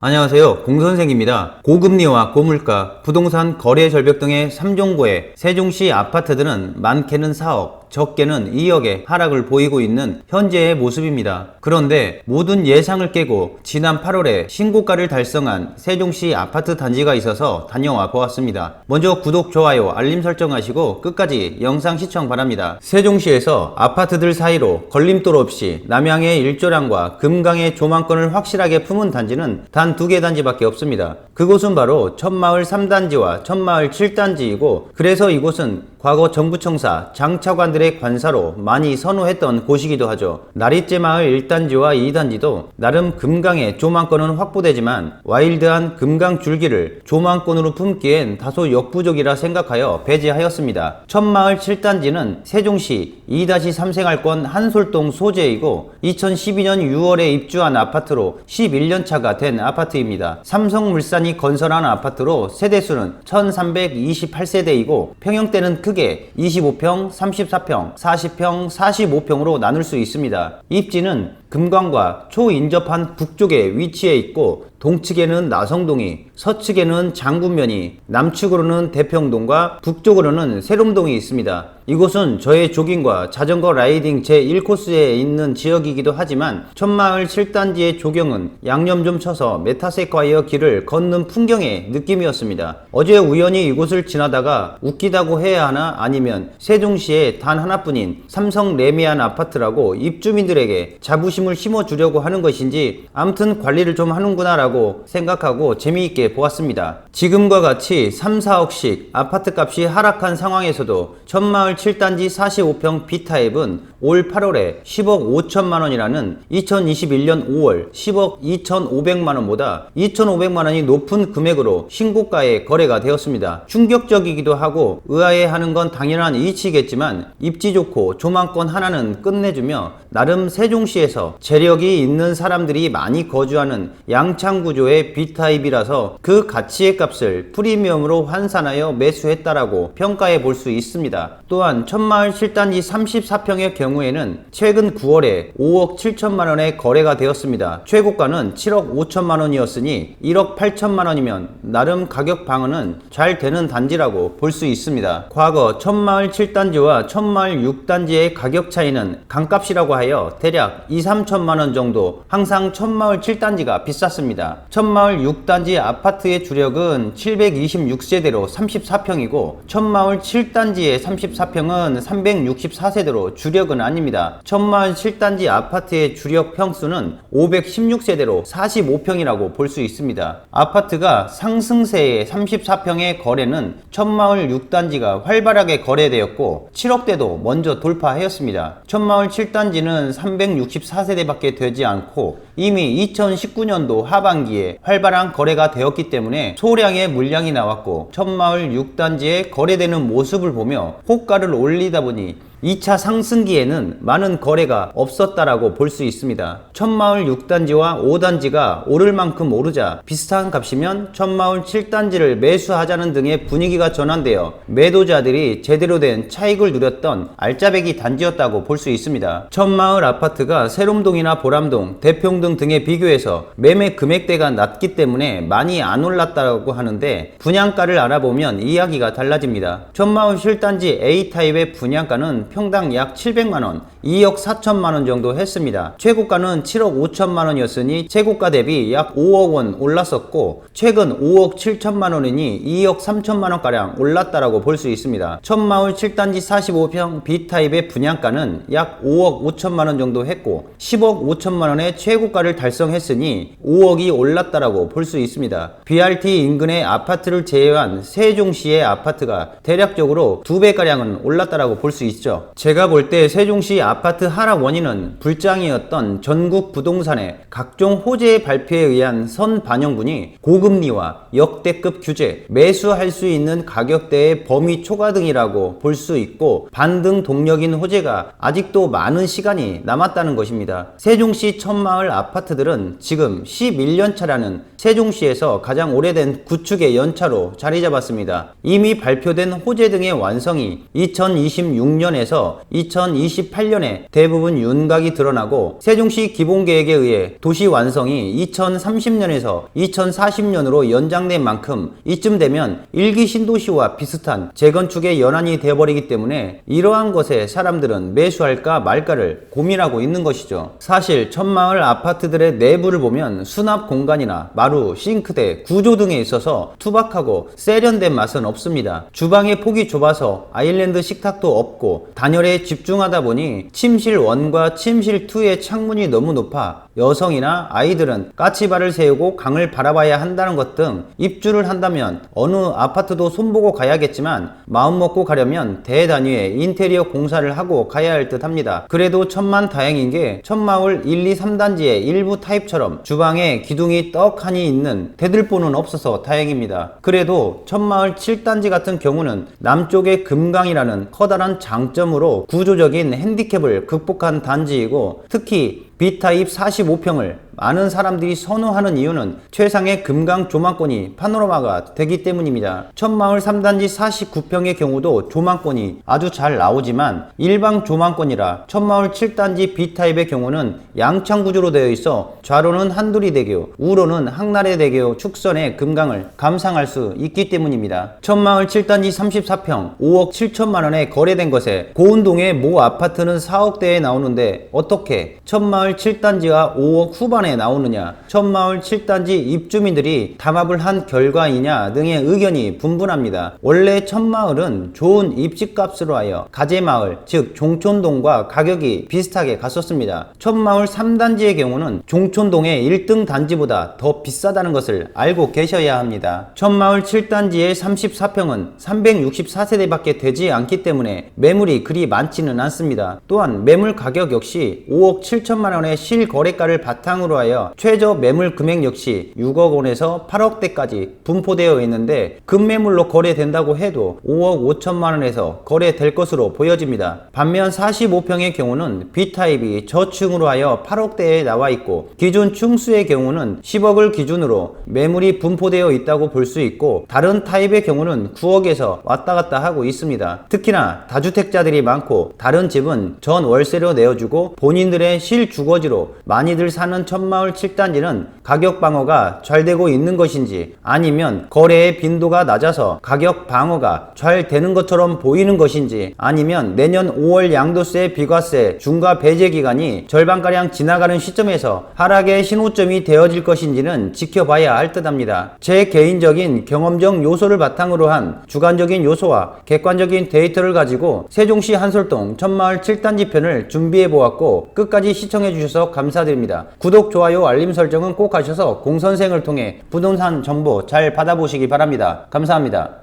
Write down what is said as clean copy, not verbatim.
안녕하세요. 공선생입니다. 고금리와 고물가, 부동산 거래 절벽 등의 3종고의 세종시 아파트들은 많게는 4억, 적게는 2억의 하락을 보이고 있는 현재의 모습입니다. 그런데 모든 예상을 깨고 지난 8월에 신고가를 달성한 세종시 아파트 단지가 있어서 다녀와 보았습니다. 먼저 구독, 좋아요, 알림 설정하시고 끝까지 영상 시청 바랍니다. 세종시에서 아파트들 사이로 걸림돌 없이 남양의 일조량과 금강의 조망권을 확실하게 품은 단지는 단 2개 단지밖에 없습니다. 그곳은 바로 천마을 3단지와 천마을 7단지이고, 그래서 이곳은 과거 정부청사, 장차관들의 관사로 많이 선호했던 곳이기도 하죠. 나리째 마을 1단지와 2단지도 나름 금강의 조망권은 확보되지만 와일드한 금강 줄기를 조망권으로 품기엔 다소 역부족이라 생각하여 배제하였습니다. 천마을 7단지는 세종시 2-3 생활권 한솔동 소재이고 2012년 6월에 입주한 아파트로 11년차가 된 아파트입니다. 삼성물산이 건설한 아파트로 세대수는 1328세대이고 평형대는 크게 25평, 34평, 40평, 45평으로 나눌 수 있습니다. 입지는 금강과 초인접한 북쪽에 위치해 있고 동측에는 나성동이, 서측에는 장군면이, 남측으로는 대평동과 북쪽으로는 세롬동이 있습니다. 이곳은 저의 조깅과 자전거 라이딩 제1코스에 있는 지역이기도 하지만 천마을 7단지의 조경은 양념 좀 쳐서 메타세콰이어 길을 걷는 풍경의 느낌이었습니다. 어제 우연히 이곳을 지나다가 웃기다고 해야 하나 아니면 세종시에 단 하나뿐인 삼성 레미안 아파트라고 입주민들에게 자부심을 심어주려고 하는 것인지 아무튼 관리를 좀 하는구나 라고 생각하고 재미있게 보았습니다. 지금과 같이 3, 4억씩 아파트 값이 하락한 상황에서도 천마을 7단지 45평 B타입은 올 8월에 10억 5천만원이라는 2021년 5월 10억 2,500만원보다 2,500만원이 높은 금액으로 신고가에 거래가 되었습니다. 충격적이기도 하고 의아해하는 건 당연한 이치겠지만 입지 좋고 조망권 하나는 끝내주며 나름 세종시에서 재력이 있는 사람들이 많이 거주하는 양창구조의 B타입이라서 그 가치의 값을 프리미엄으로 환산하여 매수했다라고 평가해 볼 수 있습니다. 또한 천마을 7단지 34평의 경우에는 최근 9월에 5억 7천만원에 거래가 되었습니다. 최고가는 7억 5천만원이었으니 1억 8천만원이면 나름 가격 방어는 잘 되는 단지라고 볼 수 있습니다. 과거 천마을 7단지와 천마을 6단지의 가격 차이는 강값이라고 하여 대략 2, 3천만원 정도 항상 천마을 7단지가 비쌌습니다. 천마을 6단지 아파트의 주력은 726세대로 34평이고 천마을 7단지의 34평은 364세대로 주력은 아닙니다. 천마을 7단지 아파트의 주력 평수는 516세대로 45평이라고 볼 수 있습니다. 아파트가 상승세의 34평의 거래는 천마을 6단지가 활발하게 거래되었고 7억대도 먼저 돌파하였습니다. 천마을 7단지는 364세대밖에 되지 않고 이미 2019년도 하반기에 활발한 거래가 되었기 때문에 소량의 물량이 나왔고 천마을 6단지에 거래되는 모습을 보며 호가를 올리다 보니 2차 상승기에는 많은 거래가 없었다라고 볼 수 있습니다. 천마을 6단지와 5단지가 오를 만큼 오르자 비슷한 값이면 천마을 7단지를 매수하자는 등의 분위기가 전환되어 매도자들이 제대로 된 차익을 누렸던 알짜배기 단지였다고 볼 수 있습니다. 천마을 아파트가 세롬동이나 보람동, 대평동 등에 비교해서 매매 금액대가 낮기 때문에 많이 안 올랐다고 하는데 분양가를 알아보면 이야기가 달라집니다. 천마을 7단지 A타입의 분양가는 평당 약 700만원, 2억 4천만원 정도 했습니다. 최고가는 7억 5천만원이었으니 최고가 대비 약 5억원 올랐었고 최근 5억 7천만원이니 2억 3천만원가량 올랐다라고 볼 수 있습니다. 천마을 7단지 45평 B타입의 분양가는 약 5억 5천만원 정도 했고 10억 5천만원의 최고가를 달성했으니 5억이 올랐다라고 볼 수 있습니다. BRT 인근의 아파트를 제외한 세종시의 아파트가 대략적으로 2배가량은 올랐다라고 볼 수 있죠. 제가 볼 때 세종시 아파트 하락 원인은 불장이었던 전국 부동산의 각종 호재 발표에 의한 선반영분이 고금리와 역대급 규제, 매수할 수 있는 가격대의 범위 초과 등이라고 볼 수 있고 반등 동력인 호재가 아직도 많은 시간이 남았다는 것입니다. 세종시 천마을 아파트들은 지금 11년차라는 세종시에서 가장 오래된 구축의 연차로 자리 잡았습니다. 이미 발표된 호재 등의 완성이 2026년에서 인해서 2028년에 대부분 윤곽이 드러나고 세종시 기본계획에 의해 도시 완성이 2030년에서 2040년으로 연장된 만큼 이쯤 되면 일기 신도시와 비슷한 재건축의 연안이 되어버리기 때문에 이러한 것에 사람들은 매수할까 말까를 고민하고 있는 것이죠. 사실 천마을 아파트들의 내부를 보면 수납 공간이나 마루, 싱크대, 구조 등에 있어서 투박하고 세련된 맛은 없습니다. 주방의 폭이 좁아서 아일랜드 식탁도 없고 단열에 집중하다 보니 침실 1과 침실 2의 창문이 너무 높아 여성이나 아이들은 까치발을 세우고 강을 바라봐야 한다는 것 등 입주를 한다면 어느 아파트도 손보고 가야겠지만 마음 먹고 가려면 대단위의 인테리어 공사를 하고 가야 할 듯 합니다. 그래도 천만다행인 게 천마을 1, 2, 3단지의 일부 타입처럼 주방에 기둥이 떡하니 있는 대들보는 없어서 다행입니다. 그래도 천마을 7단지 같은 경우는 남쪽의 금강이라는 커다란 장점으로 구조적인 핸디캡을 극복한 단지이고 특히 B타입 45평을 많은 사람들이 선호하는 이유는 최상의 금강 조망권이 파노라마가 되기 때문입니다. 천마을 3단지 49평의 경우도 조망권이 아주 잘 나오지만 일방 조망권이라 천마을 7단지 B타입의 경우는 양창 구조로 되어 있어 좌로는 한두리대교, 우로는 항나래대교 축선의 금강을 감상할 수 있기 때문입니다. 천마을 7단지 34평 5억 7천만원에 거래된 것에 고운동의 모 아파트는 4억대에 나오는데 어떻게 천마을 7단지가 5억 후반에 나오느냐, 천마을 7단지 입주민들이 담합을 한 결과이냐 등의 의견이 분분합니다. 원래 천마을은 좋은 입지값으로 하여 가재마을 즉 종촌동과 가격이 비슷하게 갔었습니다. 천마을 3단지의 경우는 종촌동의 1등 단지보다 더 비싸다는 것을 알고 계셔야 합니다. 천마을 7단지의 34평은 364세대밖에 되지 않기 때문에 매물이 그리 많지는 않습니다. 또한 매물 가격 역시 5억 7천만원의 실거래가를 바탕으로 하여 최저 매물 금액 역시 6억 원에서 8억대까지 분포되어 있는데 급매물로 거래된다고 해도 5억 5천만원에서 거래될 것으로 보여집니다. 반면 45평의 경우는 B타입이 저층으로 하여 8억대에 나와 있고 기준 층수의 경우는 10억을 기준으로 매물이 분포되어 있다고 볼 수 있고 다른 타입의 경우는 9억에서 왔다 갔다 하고 있습니다. 특히나 다주택자들이 많고 다른 집은 전 월세로 내어주고 본인들의 실주거지로 많이들 사는 천마을 7단지는 가격 방어가 잘 되고 있는 것인지 아니면 거래의 빈도가 낮아서 가격 방어가 잘 되는 것처럼 보이는 것인지 아니면 내년 5월 양도세, 비과세, 중과 배제 기간이 절반가량 지나가는 시점에서 하락의 신호점이 되어질 것인지는 지켜봐야 할 듯합니다. 제 개인적인 경험적 요소를 바탕으로 한 주관적인 요소와 객관적인 데이터를 가지고 세종시 한솔동 천마을 7단지 편을 준비해보았고 끝까지 시청해주셔서 감사드립니다. 구독, 좋아요, 알림 설정은 꼭 하셔서 공선생을 통해 부동산 정보 잘 받아보시기 바랍니다. 감사합니다.